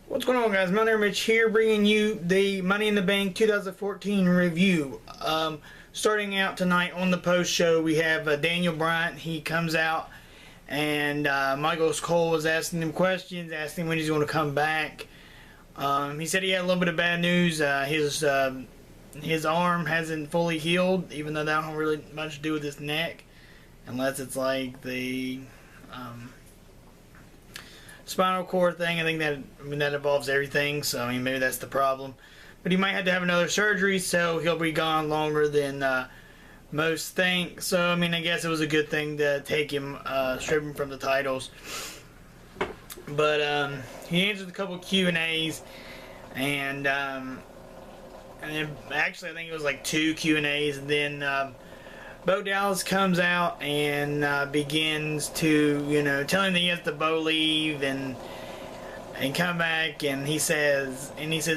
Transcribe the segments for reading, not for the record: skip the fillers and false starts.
What's going on, guys? Millionaire Mitch here, bringing you the Money in the Bank 2014 review. Starting out tonight on the post show, we have Daniel Bryant. He comes out, and Michael Cole was asking him questions, asking him when he's going to come back. He said he had a little bit of bad news. His arm hasn't fully healed, even though that don't really much to do with his neck, unless it's like the spinal cord thing. I think that involves everything, so maybe that's the problem. But he might have to have another surgery, so he'll be gone longer than most think. So I guess it was a good thing to take him, strip him from the titles. But he answered a couple Q&As, and then actually I think it was like 2 Q&As, and then Bo Dallas comes out and begins to, tell him that he has to Bo leave and come back, and he says,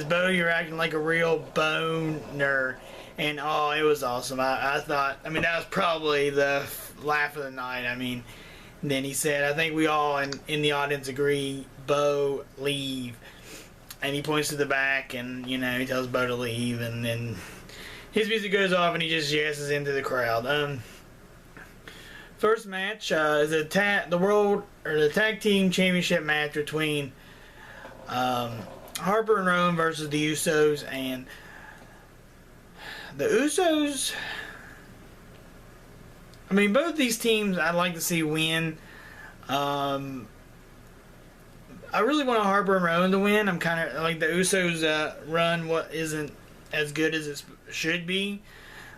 Bo, you're acting like a real boner. And oh, it was awesome. I thought, that was probably the laugh of the night. And then he said, I think we all in the audience agree, Bo, leave. And he points to the back, and he tells Bo to leave, and then his music goes off, and he just yeses into the crowd. First match is the tag team championship match between Harper and Rowan versus the Usos, and the Usos. Both these teams I'd like to see win. I really want Harper and Rowan to win. I'm kind of like the Usos run what isn't as good as it should be,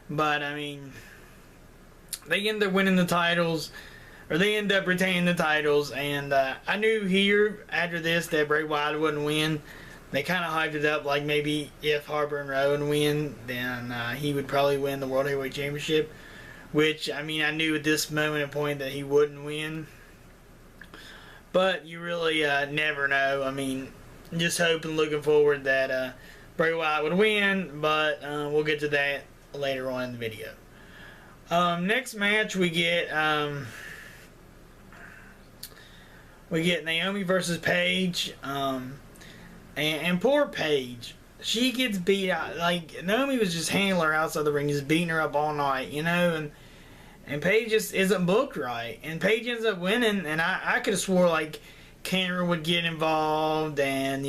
but they end up winning the titles, or they end up retaining the titles. And I knew here after this that Bray Wyatt wouldn't win. They kind of hyped it up like maybe if Harper and Rowan win, then he would probably win the World Heavyweight Championship, which I knew at this moment and point that he wouldn't win, but you really never know. Just hoping, looking forward that Bray Wyatt would win, but we'll get to that later on in the video. Next match we get Naomi versus Paige, and poor Paige. She gets beat out. Like, Naomi was just handling her outside the ring, just beating her up all night, and Paige just isn't booked right, and Paige ends up winning. And I could have swore like Cameron would get involved and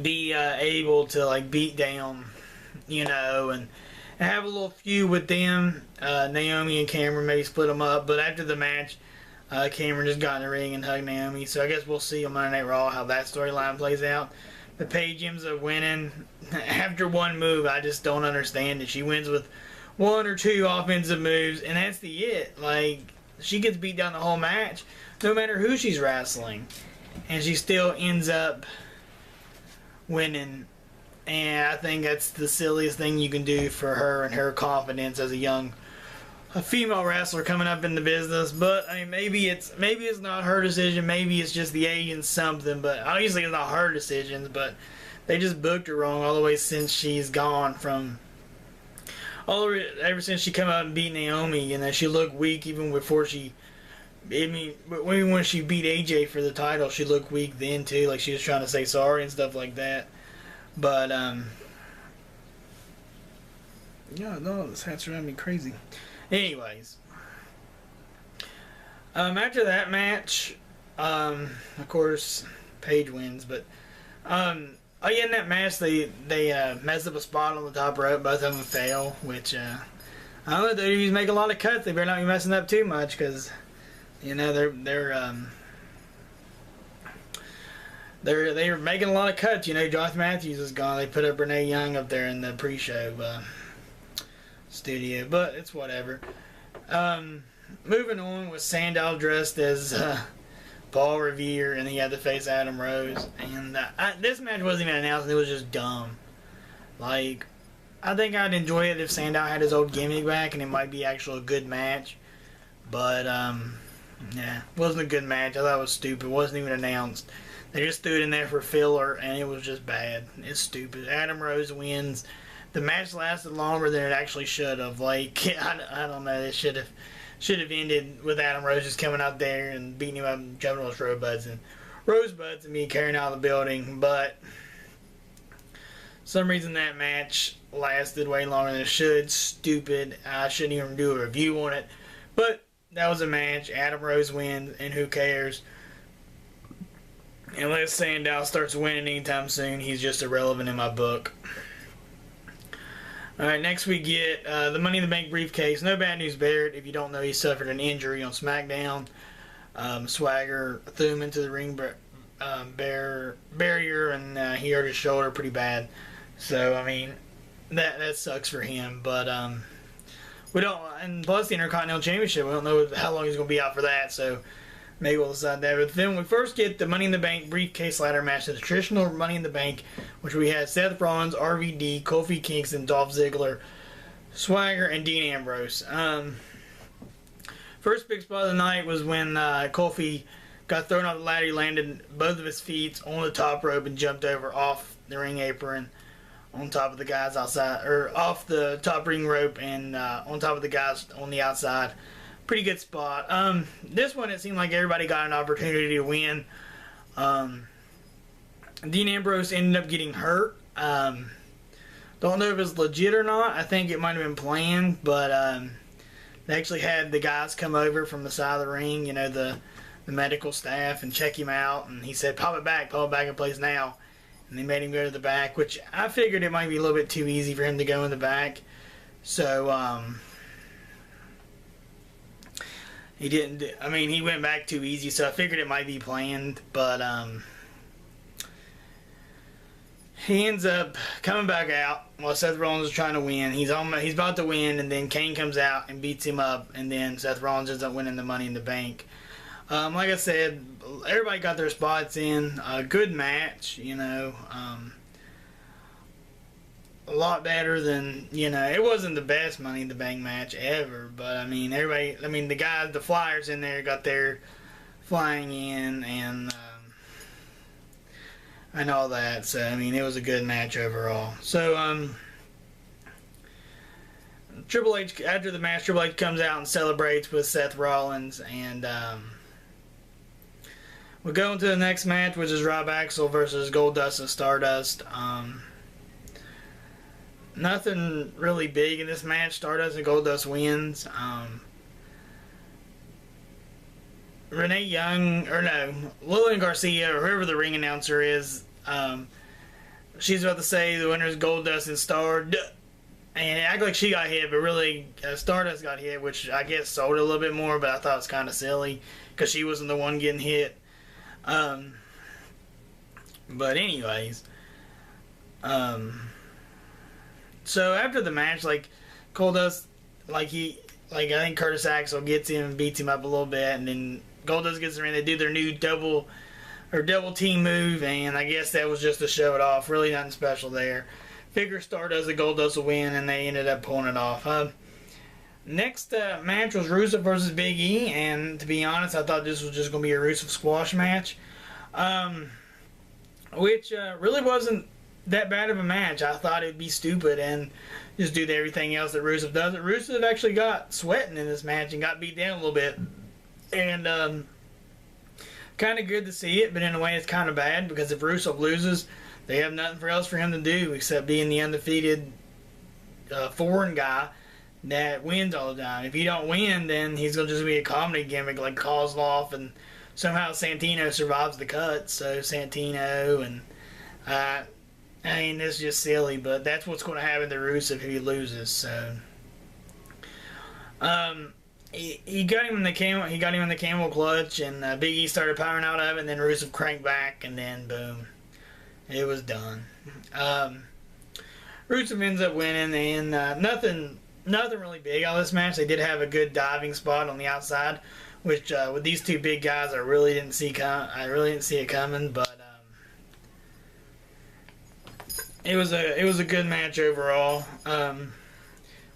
be able to like beat down, and have a little feud with them. Naomi and Cameron maybe split them up, but after the match, Cameron just got in the ring and hugged Naomi. So I guess we'll see on Monday Night Raw how that storyline plays out. But Paige ends up winning after one move. I just don't understand it. She wins with 1 or 2 offensive moves, and that's it. Like, she gets beat down the whole match, no matter who she's wrestling, and she still ends up winning. And I think that's the silliest thing you can do for her and her confidence as a female wrestler coming up in the business. But maybe it's not her decision. Maybe it's just the agent something. But obviously it's not her decisions. But they just booked her wrong all the way since she's gone from ever since she come out and beat Naomi. She looked weak even before she. When she beat AJ for the title, she looked weak then too. Like she was trying to say sorry and stuff like that. But yeah, no, this hat's around me crazy. Anyways, after that match, of course, Paige wins. But in that match, they messed up a spot on the top rope. Both of them fail, which I don't know. WWE's make a lot of cuts. They better not be messing up too much, because they're making a lot of cuts. Josh Matthews is gone. They put up Renee Young up there in the pre-show studio, but it's whatever. Moving on with Sandow dressed as Paul Revere, and he had to face Adam Rose. And this match wasn't even announced. It was just dumb. Like, I think I'd enjoy it if Sandow had his old gimmick back, and it might be actually a good match. But yeah, it wasn't a good match. I thought it was stupid. It wasn't even announced. They just threw it in there for filler, and it was just bad. It's stupid. Adam Rose wins. The match lasted longer than it actually should have. Like, I don't know. It should have ended with Adam Rose just coming out there and beating him up and jumping on his robots and rosebuds and me carrying out of the building, but some reason that match lasted way longer than it should. Stupid. I shouldn't even do a review on it. But that was a match. Adam Rose wins, and who cares? Unless Sandow starts winning anytime soon, he's just irrelevant in my book. Alright, next we get the Money in the Bank briefcase. No bad news, Barrett. If you don't know, he suffered an injury on SmackDown. Swagger threw him into the ring barrier, and he hurt his shoulder pretty bad. So, I mean, that sucks for him. But we don't, and plus the Intercontinental Championship, we don't know how long he's going to be out for that. So maybe we'll decide that. But then we first get the Money in the Bank briefcase ladder match, the traditional Money in the Bank, which we had Seth Rollins, RVD, Kofi Kingston, Dolph Ziggler, Swagger, and Dean Ambrose. First big spot of the night was when Kofi got thrown off the ladder. He landed both of his feet on the top rope and jumped over off the ring apron on top of the guys outside, or off the top ring rope and on top of the guys on the outside. Pretty good spot. This one, it seemed like everybody got an opportunity to win. Dean Ambrose ended up getting hurt. Don't know if it's legit or not. I think it might have been planned, but they actually had the guys come over from the side of the ring, you know, the medical staff, and check him out. And he said, pop it back in place now. And they made him go to the back, which I figured it might be a little bit too easy for him to go in the back. So, he didn't, I mean, he went back too easy, so I figured it might be planned, but, he ends up coming back out while Seth Rollins is trying to win. He's about to win, and then Kane comes out and beats him up, and then Seth Rollins ends up winning the Money in the Bank. Like I said, everybody got their spots in. A good match, you know. A lot better than, you know, it wasn't the best Money in the Bank match ever, but I mean, the guys, the Flyers in there got their flying in and all that. So, I mean, it was a good match overall. So, Triple H, after the match, Triple H comes out and celebrates with Seth Rollins, and we'll go into the next match, which is Rob Axel versus Goldust and Stardust. Nothing really big in this match. Stardust and Goldust wins. Renee Young, or no, Lillian Garcia, or whoever the ring announcer is, she's about to say the winner is Goldust and Stardust. And it acted like she got hit, but really Stardust got hit, which I guess sold it a little bit more, but I thought it was kind of silly because she wasn't the one getting hit. But anyways, so after the match, like Goldust, I think Curtis Axel gets him and beats him up a little bit, and then Goldust gets in the ring. They do their new double team move, and I guess that was just to show it off. Really nothing special there. Figure Stardust and Goldust will win, and they ended up pulling it off. Next match was Rusev versus Big E, and to be honest, I thought this was just going to be a Rusev squash match, which really wasn't that bad of a match. I thought it'd be stupid and just do everything else that Rusev does. Rusev actually got sweating in this match and got beat down a little bit, and kind of good to see it, but in a way it's kind of bad because if Rusev loses, they have nothing else for him to do except being the undefeated foreign guy that wins all the time. If he don't win, then he's going to just be a comedy gimmick like Kozlov, and somehow Santino survives the cut. So Santino, and I mean, it's just silly, but that's what's going to happen to Rusev if he loses. So he got him in the camel clutch, and Big E started powering out of it, and then Rusev cranked back, and then boom, it was done. Rusev ends up winning, and nothing really big out of this match. They did have a good diving spot on the outside, which with these two big guys, I really didn't see it coming, but it was a good match overall.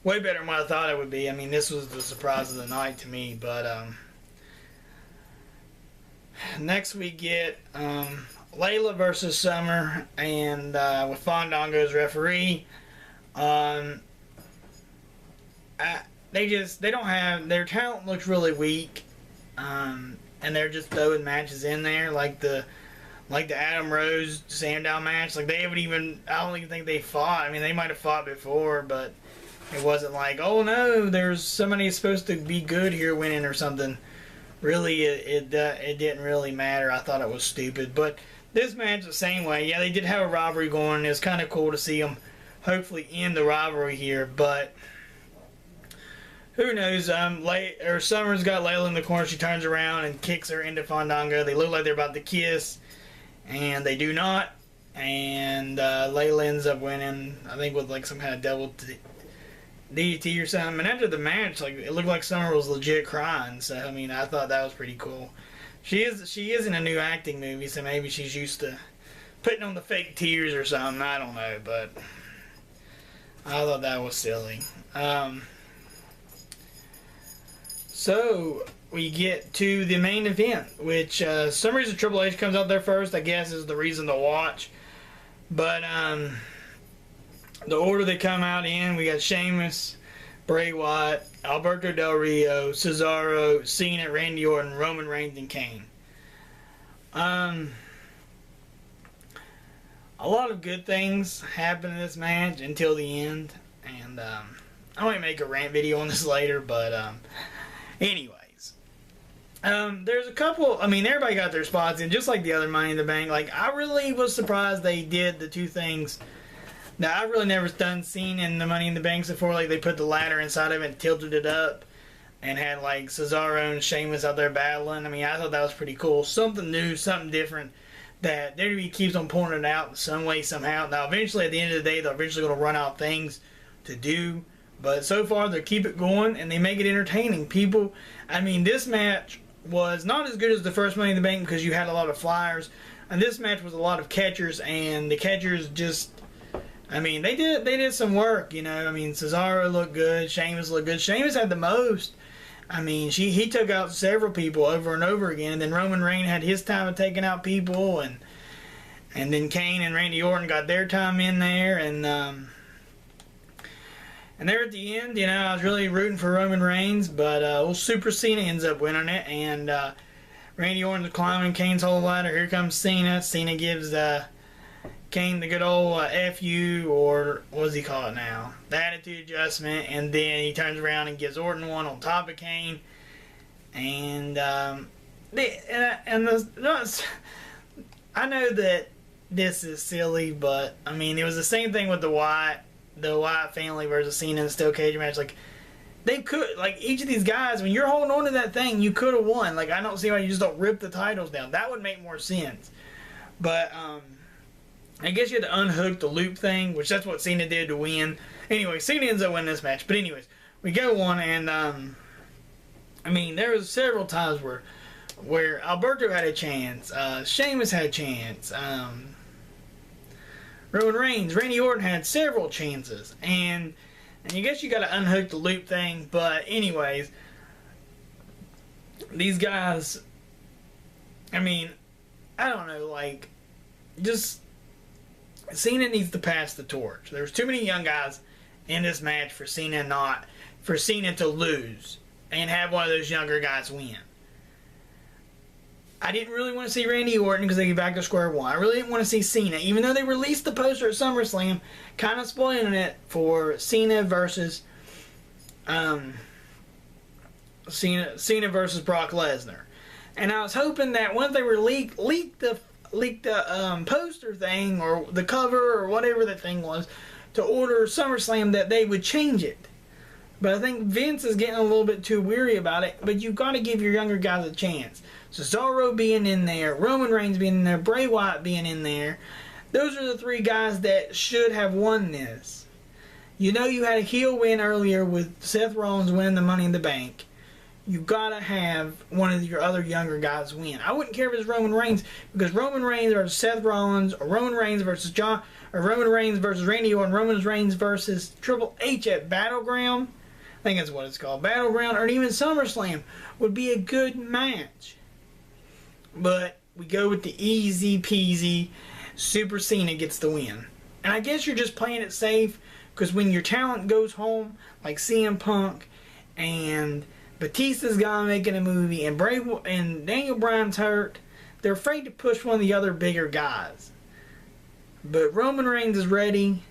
Way better than what I thought it would be. I mean, this was the surprise of the night to me. But next we get Layla versus Summer, and with Fandango as referee. They don't have, their talent looks really weak. and they're just throwing matches in there like the Adam Rose Sandow match. Like they haven't even, I don't even think they fought. I mean, they might have fought before, but it wasn't like, oh no, there's somebody supposed to be good here winning or something. Really, it didn't really matter. I thought it was stupid. But this match the same way. Yeah, they did have a rivalry going. It was kind of cool to see them hopefully end the rivalry here. But who knows? Summer's got Layla in the corner. She turns around and kicks her into Fandango. They look like they're about to kiss, and they do not. And Layla ends up winning, I think, with like some kind of double DDT or something. And after the match, like it looked like Summer was legit crying. So I mean, I thought that was pretty cool. She is in a new acting movie, so maybe she's used to putting on the fake tears or something. I don't know, but I thought that was silly. So we get to the main event, which some reason Triple H comes out there first. I guess is the reason to watch. But the order they come out in, we got Sheamus, Bray Wyatt, Alberto Del Rio, Cesaro, Cena, Randy Orton, Roman Reigns, and Kane. A lot of good things happen in this match until the end, and I might make a rant video on this later, but anyways. There's a couple, I mean, everybody got their spots in, just like the other Money in the Bank. Like, I really was surprised they did the two things. Now, I've really never seen in the Money in the Banks before, like, they put the ladder inside of it and tilted it up and had, like, Cesaro and Sheamus out there battling. I mean, I thought that was pretty cool. Something new, something different that WWE keeps on pointing it out in some way, somehow. Now, eventually, at the end of the day, they're eventually going to run out of things to do. But so far, they keep it going, and they make it entertaining. People, I mean, this match was not as good as the first Money in the Bank because you had a lot of flyers. And this match was a lot of catchers, and the catchers just, I mean, they did some work, you know. I mean, Cesaro looked good, Sheamus looked good. Sheamus had the most. I mean, he took out several people over and over again, and then Roman Reigns had his time of taking out people, and then Kane and Randy Orton got their time in there, and there at the end, you know, I was really rooting for Roman Reigns, but old Super Cena ends up winning it, and Randy Orton's climbing Kane's whole ladder. Here comes Cena. Cena gives Kane the good old FU, or what does he call it now? The attitude adjustment, and then he turns around and gives Orton one on top of Kane. And I know that this is silly, but I mean, it was the same thing with the Wyatt family versus Cena in the steel cage match. Like, they could, like, each of these guys, when you're holding on to that thing, you could have won. Like, I don't see why you just don't rip the titles down. That would make more sense. But I guess you had to unhook the loop thing, which that's what Cena did to win. Anyway, Cena ends up winning this match. But anyways, we go on, and I mean, there was several times where Alberto had a chance, Sheamus had a chance, Roman Reigns, Randy Orton had several chances, and I guess you got to unhook the loop thing. But anyways, these guys, I mean, I don't know, like, just Cena needs to pass the torch. There's too many young guys in this match for Cena to lose and have one of those younger guys win. I didn't really want to see Randy Orton because they get back to square one. I really didn't want to see Cena, even though they released the poster at SummerSlam, kind of spoiling it for Cena versus Cena versus Brock Lesnar. And I was hoping that once they were leaked the poster thing or the cover or whatever the thing was to order SummerSlam, that they would change it. But I think Vince is getting a little bit too weary about it. But you've got to give your younger guys a chance. Cesaro being in there, Roman Reigns being in there, Bray Wyatt being in there. Those are the three guys that should have won this. You know, you had a heel win earlier with Seth Rollins winning the Money in the Bank. You gotta have one of your other younger guys win. I wouldn't care if it's Roman Reigns, because Roman Reigns versus Seth Rollins, or Roman Reigns versus Roman Reigns versus Randy Orton, Roman Reigns versus Triple H at Battleground, I think that's what it's called, Battleground, or even SummerSlam, would be a good match. But we go with the easy peasy, Super Cena gets the win. And I guess you're just playing it safe, because when your talent goes home, like CM Punk and Batista's gone making a movie, and Daniel Bryan's hurt. They're afraid to push one of the other bigger guys. But Roman Reigns is ready.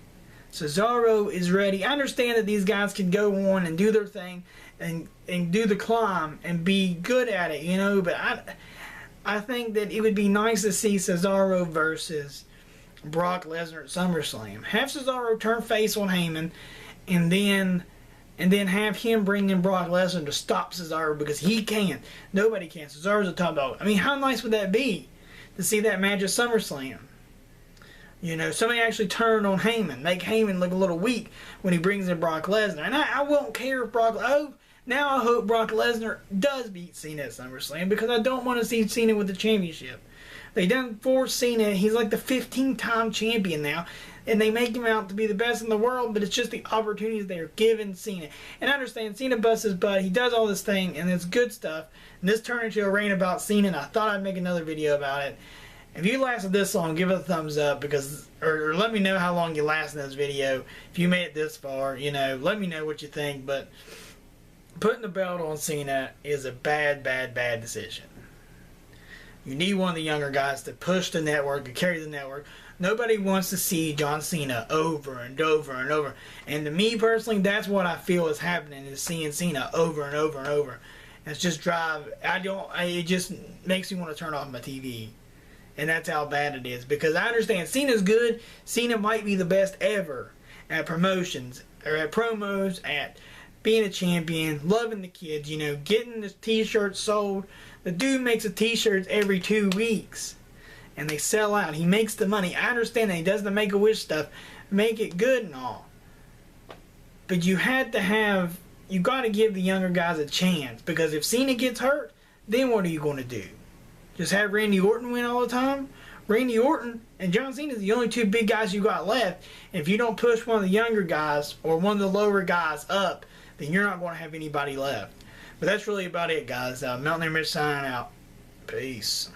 Cesaro is ready. I understand that these guys can go on and do their thing and do the climb and be good at it, you know. But I think that it would be nice to see Cesaro versus Brock Lesnar at SummerSlam. Have Cesaro turn face on Heyman, and then have him bring in Brock Lesnar to stop Cesaro, because he can. Nobody can. Cesaro's a top dog. I mean, how nice would that be to see that match at SummerSlam? You know, somebody actually turn on Heyman, make Heyman look a little weak when he brings in Brock Lesnar. And I won't care if now I hope Brock Lesnar does beat Cena at SummerSlam, because I don't want to see Cena with the championship. They done force Cena. He's like the 15-time champion now, and they make him out to be the best in the world, but it's just the opportunities they're giving Cena. And I understand Cena busts his butt. He does all this thing, and it's good stuff. And this turned into a rant about Cena, and I thought I'd make another video about it. If you lasted this long, give it a thumbs up, or let me know how long you lasted in this video. If you made it this far, you know, let me know what you think. But putting the belt on Cena is a bad, bad, bad decision. You need one of the younger guys to push the network, to carry the network. Nobody wants to see John Cena over and over and over. And to me personally, that's what I feel is happening, is seeing Cena over and over and over. And it's just it just makes me want to turn off my TV. And that's how bad it is. Because I understand Cena's good. Cena might be the best ever at promotions, or at promos, at being a champion, loving the kids, you know, getting the t-shirts sold. The dude makes the t-shirts every 2 weeks. And they sell out. He makes the money. I understand that he does the Make-A-Wish stuff. Make it good and all. But you got to give the younger guys a chance. Because if Cena gets hurt, then what are you going to do? Just have Randy Orton win all the time? Randy Orton and John Cena is the only two big guys you got left. And if you don't push one of the younger guys or one of the lower guys up, then you're not going to have anybody left. But that's really about it, guys. Mountaineer Mitch signing out. Peace.